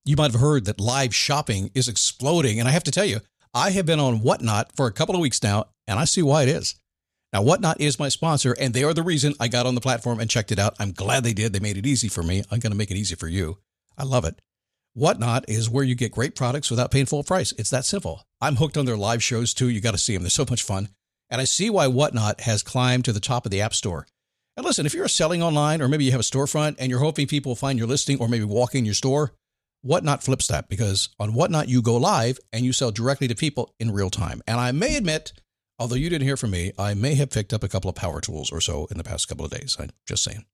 You might have heard that live shopping is exploding. And I have to tell you, I have been on Whatnot for a couple of weeks now, and I see why it is. Now, Whatnot is my sponsor, and they are the reason I got on the platform and checked it out. I'm glad they did. They made it easy for me. I'm going to make it easy for you. I love it. Whatnot is where you get great products without paying full price. It's that simple. I'm hooked on their live shows, too. You got to see them. They're so much fun. And I see why Whatnot has climbed to the top of the App Store. And listen, if you're selling online, or maybe you have a storefront and you're hoping people will find your listing or maybe walk in your store, Whatnot flips that, because on Whatnot, you go live and you sell directly to people in real time. And I may admit, although you didn't hear from me, I may have picked up a couple of power tools or so in the past couple of days. I'm just saying.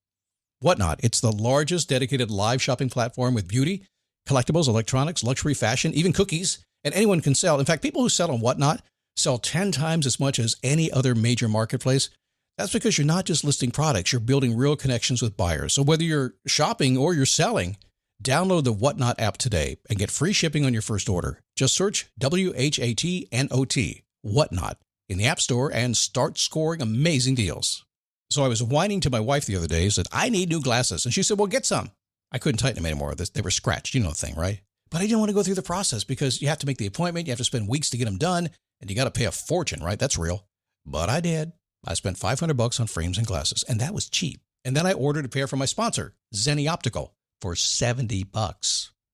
Whatnot, it's the largest dedicated live shopping platform with beauty, collectibles, electronics, luxury, fashion, even cookies, and anyone can sell. In fact, people who sell on Whatnot sell 10 times as much as any other major marketplace. That's because you're not just listing products, you're building real connections with buyers. So whether you're shopping or you're selling, download the Whatnot app today and get free shipping on your first order. Just search WHATNOT, Whatnot, in the App Store and start scoring amazing deals. So I was whining to my wife the other day, said, I need new glasses. And she said, well, get some. I couldn't tighten them anymore. They were scratched. You know the thing, right? But I didn't want to go through the process because you have to make the appointment. You have to spend weeks to get them done. And you got to pay a fortune, right? That's real. But I did. I spent $500 on frames and glasses, and that was cheap. And then I ordered a pair from my sponsor, Zenni Optical, for $70.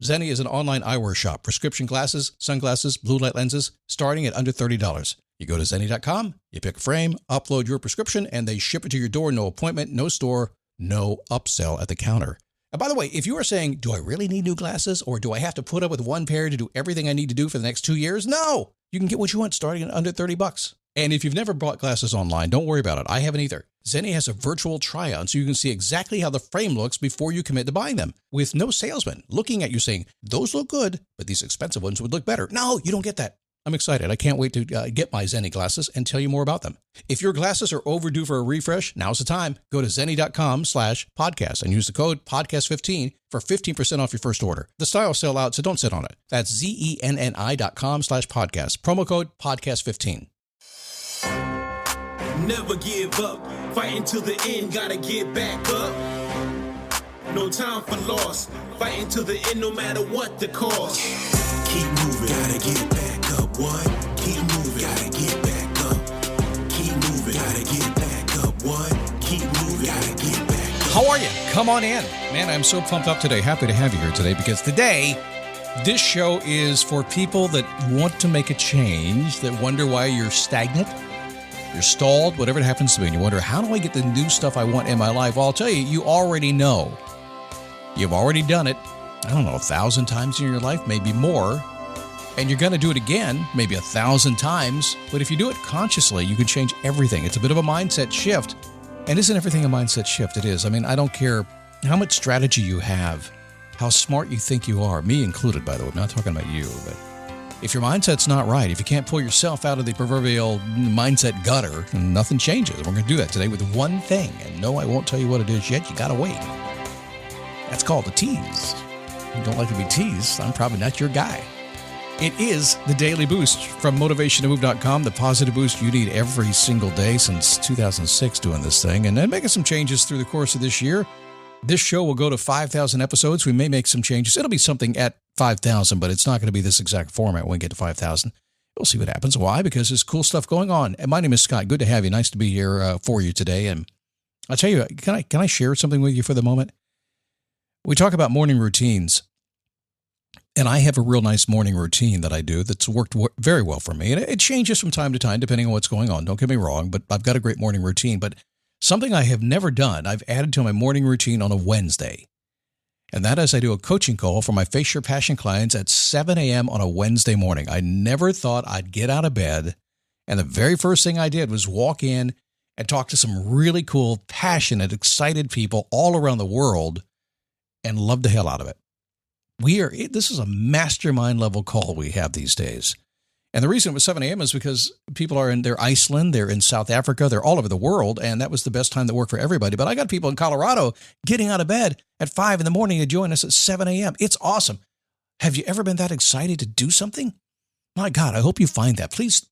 Zenni is an online eyewear shop, prescription glasses, sunglasses, blue light lenses, starting at under $30. You go to Zenni.com, you pick a frame, upload your prescription, and they ship it to your door. No appointment, no store, no upsell at the counter. And by the way, if you are saying, do I really need new glasses, or do I have to put up with one pair to do everything I need to do for the next 2 years? No, you can get what you want starting at under $30. And if you've never bought glasses online, don't worry about it. I haven't either. Zenni has a virtual try-on so you can see exactly how the frame looks before you commit to buying them, with no salesman looking at you saying, those look good, but these expensive ones would look better. No, you don't get that. I'm excited. I can't wait to get my Zenni glasses and tell you more about them. If your glasses are overdue for a refresh, now's the time. Go to Zenni.com/podcast and use the code podcast15 for 15% off your first order. The styles sell out, so don't sit on it. That's ZENNI.com/podcast. Promo code podcast15. Never give up, fighting till the end, gotta get back up. No time for loss, fighting till the end no matter what the cost. Keep moving, gotta get back up, what? Keep moving, gotta get back up. Keep moving, gotta get back up, what? Keep moving, gotta get back up. How are you? Come on in. Man, I'm so pumped up today. Happy to have you here today because today, this show is for people that want to make a change, that wonder why you're stagnant, you're stalled, whatever it happens to be, and you wonder, how do I get the new stuff I want in my life? Well, I'll tell you, you already know. You've already done it, I don't know, 1,000 times in your life, maybe more. And you're going to do it again, maybe 1,000 times. But if you do it consciously, you can change everything. It's a bit of a mindset shift. And isn't everything a mindset shift? It is. I mean, I don't care how much strategy you have, how smart you think you are, me included, by the way. I'm not talking about you, but if your mindset's not right, if you can't pull yourself out of the proverbial mindset gutter, nothing changes. We're going to do that today with one thing. And no, I won't tell you what it is yet. You got to wait. That's called a tease. You don't like to be teased, I'm probably not your guy. It is the Daily Boost from MotivationToMove.com, the positive boost you need every single day since 2006 doing this thing. And then making some changes through the course of this year. This show will go to 5,000 episodes. We may make some changes. It'll be something at 5,000, but it's not going to be this exact format when we get to 5,000. We'll see what happens. Why? Because there's cool stuff going on. And my name is Scott. Good to have you. Nice to be here for you today. And I'll tell you, can I share something with you for the moment? We talk about morning routines. And I have a real nice morning routine that I do that's worked very well for me. And it changes from time to time depending on what's going on. Don't get me wrong, but I've got a great morning routine. But something I have never done, I've added to my morning routine on a Wednesday. And that is I do a coaching call for my Face Your Passion clients at 7 a.m. on a Wednesday morning. I never thought I'd get out of bed. And the very first thing I did was walk in and talk to some really cool, passionate, excited people all around the world and love the hell out of it. This is a mastermind level call we have these days. And the reason it was 7 a.m. is because people are in Iceland, they're in South Africa, they're all over the world, and that was the best time that worked for everybody. But I got people in Colorado getting out of bed at 5 in the morning to join us at 7 a.m. It's awesome. Have you ever been that excited to do something? My God, I hope you find that. Please,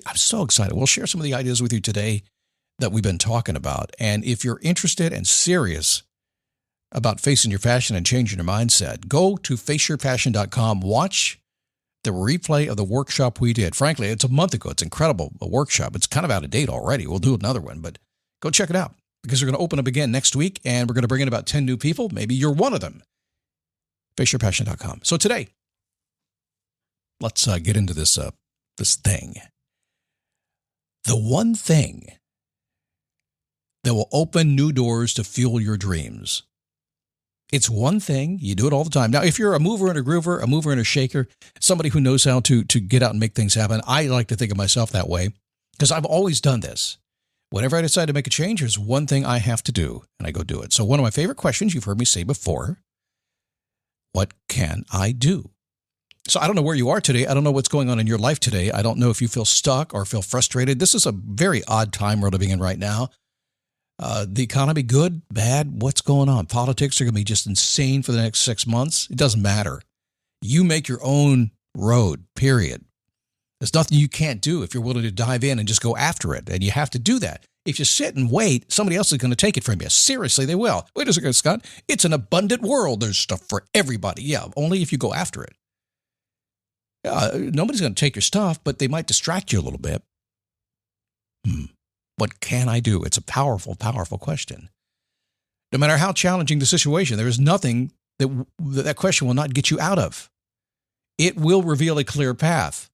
I'm so excited. We'll share some of the ideas with you today that we've been talking about. And if you're interested and serious about facing your fashion and changing your mindset, go to faceyourpassion.com. Watch the replay of the workshop we did. Frankly, it's a month ago. It's incredible, a workshop. It's kind of out of date already. We'll do another one, but go check it out because we're going to open up again next week, and we're going to bring in about 10 new people. Maybe you're one of them. faceyourpassion.com. So today, let's get into this thing. The one thing that will open new doors to fuel your dreams. It's one thing. You do it all the time. Now, if you're a mover and a groover, a mover and a shaker, somebody who knows how to get out and make things happen, I like to think of myself that way because I've always done this. Whenever I decide to make a change, there's one thing I have to do, and I go do it. So one of my favorite questions you've heard me say before, what can I do? So I don't know where you are today. I don't know what's going on in your life today. I don't know if you feel stuck or feel frustrated. This is a very odd time we're living in right now. The economy, good, bad, what's going on? Politics are going to be just insane for the next 6 months. It doesn't matter. You make your own road, period. There's nothing you can't do if you're willing to dive in and just go after it. And you have to do that. If you sit and wait, somebody else is going to take it from you. Seriously, they will. Wait a second, Scott. It's an abundant world. There's stuff for everybody. Yeah, only if you go after it. Nobody's going to take your stuff, but they might distract you a little bit. What can I do? It's a powerful, powerful question. No matter how challenging the situation, there is nothing that question will not get you out of. It will reveal a clear path.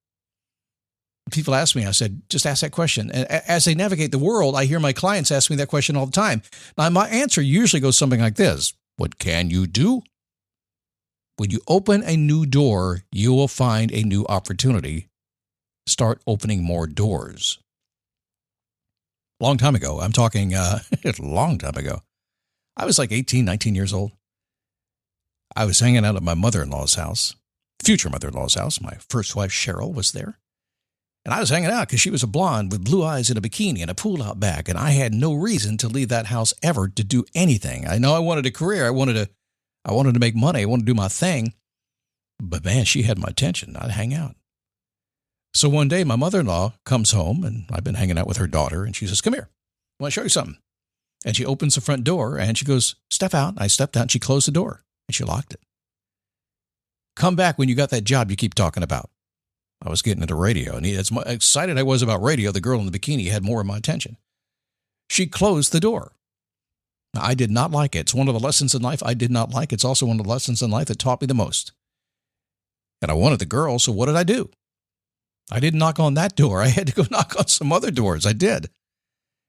People ask me, I said, just ask that question. And as they navigate the world, I hear my clients ask me that question all the time. Now, my answer usually goes something like this. What can you do? When you open a new door, you will find a new opportunity. Start opening more doors. Long time ago, I'm talking a long time ago. I was like 18, 19 years old. I was hanging out at my mother-in-law's house, future mother-in-law's house. My first wife, Cheryl, was there. And I was hanging out because she was a blonde with blue eyes and a bikini and a pull-out bag. And I had no reason to leave that house ever to do anything. I know I wanted a career. I wanted to make money. I wanted to do my thing. But man, she had my attention. I'd hang out. So one day, my mother-in-law comes home, and I've been hanging out with her daughter, and she says, come here. I want to show you something. And she opens the front door, and she goes, step out. I stepped out, and she closed the door, and she locked it. Come back when you got that job you keep talking about. I was getting into radio, and as excited I was about radio, the girl in the bikini had more of my attention. She closed the door. Now, I did not like it. It's one of the lessons in life I did not like. It's also one of the lessons in life that taught me the most. And I wanted the girl, so what did I do? I didn't knock on that door. I had to go knock on some other doors. I did.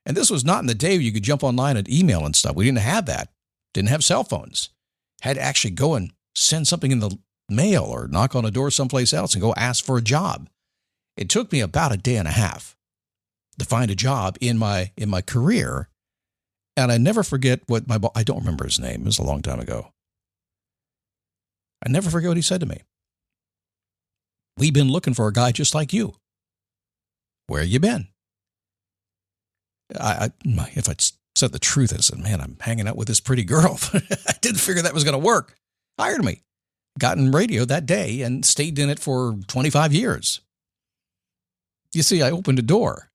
And this was not in the day where you could jump online and email and stuff. We didn't have that. Didn't have cell phones. Had to actually go and send something in the mail or knock on a door someplace else and go ask for a job. It took me about a day and a half to find a job in my career. And I never forget what I don't remember his name. It was a long time ago. I never forget what he said to me. We've been looking for a guy just like you. Where you been? If I said the truth, I said, man, I'm hanging out with this pretty girl. I didn't figure that was going to work. Hired me. Got in radio that day and stayed in it for 25 years. You see, I opened a door.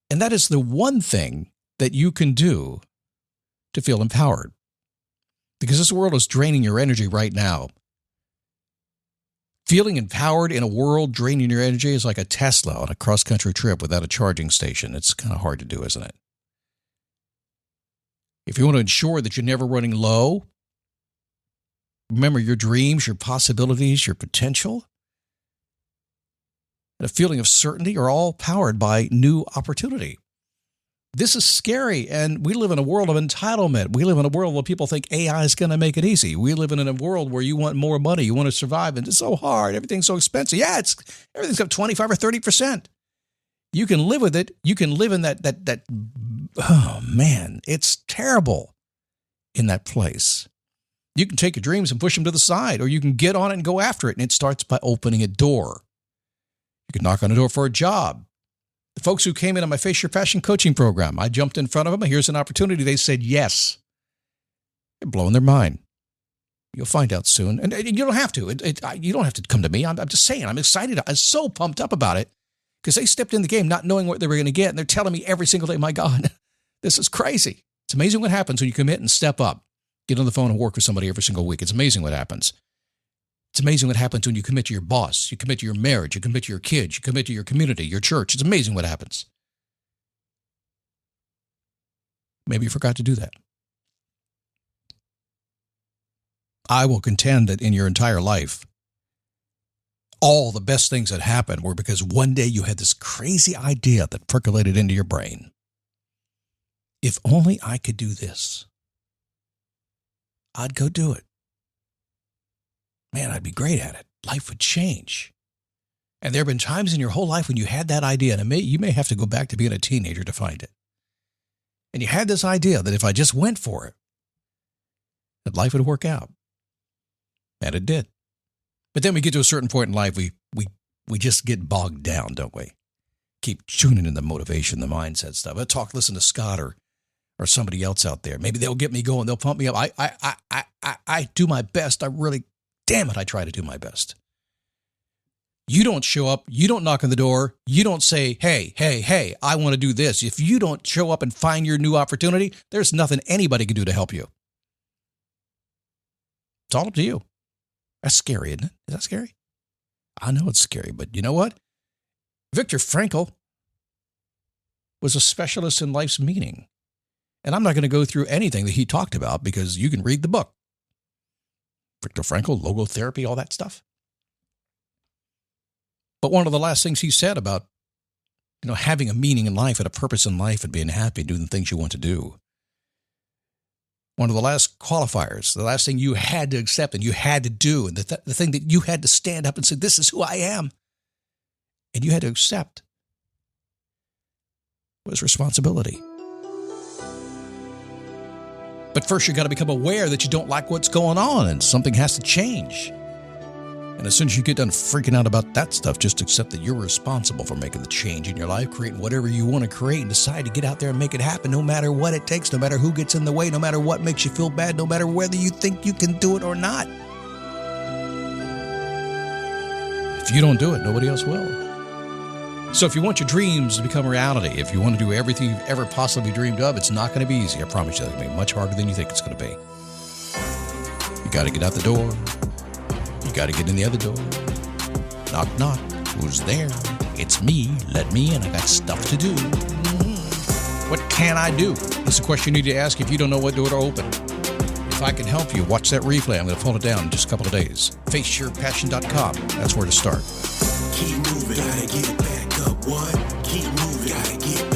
And that is the one thing that you can do to feel empowered. Because this world is draining your energy right now. Feeling empowered in a world draining your energy is like a Tesla on a cross-country trip without a charging station. It's kind of hard to do, isn't it? If you want to ensure that you're never running low, remember your dreams, your possibilities, your potential, and a feeling of certainty are all powered by new opportunity. This is scary, and we live in a world of entitlement. We live in a world where people think AI is going to make it easy. We live in a world where you want more money, you want to survive, and it's so hard. Everything's so expensive. Yeah, everything's up 25 or 30%. You can live with it. You can live in that. Oh man, it's terrible in that place. You can take your dreams and push them to the side, or you can get on it and go after it. And it starts by opening a door. You can knock on a door for a job. The folks who came in on my Face Your Passion coaching program, I jumped in front of them. Here's an opportunity. They said yes. They're blowing their mind. You'll find out soon. And you don't have to. You don't have to come to me. I'm just saying. I'm excited. I'm so pumped up about it because they stepped in the game not knowing what they were going to get. And they're telling me every single day, my God, this is crazy. It's amazing what happens when you commit and step up. Get on the phone and work with somebody every single week. It's amazing what happens. It's amazing what happens when you commit to your boss, you commit to your marriage, you commit to your kids, you commit to your community, your church. It's amazing what happens. Maybe you forgot to do that. I will contend that in your entire life, all the best things that happened were because one day you had this crazy idea that percolated into your brain. If only I could do this, I'd go do it. Man, I'd be great at it. Life would change. And there have been times in your whole life when you had that idea, and you may have to go back to being a teenager to find it. And you had this idea that if I just went for it, that life would work out. And it did. But then we get to a certain point in life, we just get bogged down, don't we? Keep tuning in the motivation, the mindset stuff. Listen to Scott or somebody else out there. Maybe they'll get me going. They'll pump me up. I do my best. I try to do my best. You don't show up. You don't knock on the door. You don't say, hey, I want to do this. If you don't show up and find your new opportunity, there's nothing anybody can do to help you. It's all up to you. That's scary, isn't it? Is that scary? I know it's scary, but you know what? Viktor Frankl was a specialist in life's meaning. And I'm not going to go through anything that he talked about because you can read the book. Viktor Frankl, logotherapy, all that stuff. But one of the last things he said about, having a meaning in life and a purpose in life and being happy and doing the things you want to do. One of the last qualifiers, the last thing you had to accept and you had to do, and the thing that you had to stand up and say, this is who I am, and you had to accept, was responsibility. But first, you got to become aware that you don't like what's going on and something has to change. And as soon as you get done freaking out about that stuff, just accept that you're responsible for making the change in your life, creating whatever you want to create, and decide to get out there and make it happen, no matter what it takes, no matter who gets in the way, no matter what makes you feel bad, no matter whether you think you can do it or not. If you don't do it, nobody else will. So if you want your dreams to become reality, if you want to do everything you've ever possibly dreamed of, it's not going to be easy. I promise you, it's going to be much harder than you think it's going to be. You got to get out the door. You got to get in the other door. Knock, knock. Who's there? It's me. Let me in. I got stuff to do. What can I do? That's a question you need to ask if you don't know what door to open. If I can help you, watch that replay. I'm going to pull it down in just a couple of days. FaceYourPassion.com. That's where to start. Keep moving. Gotta get back up. What? Keep moving. Gotta get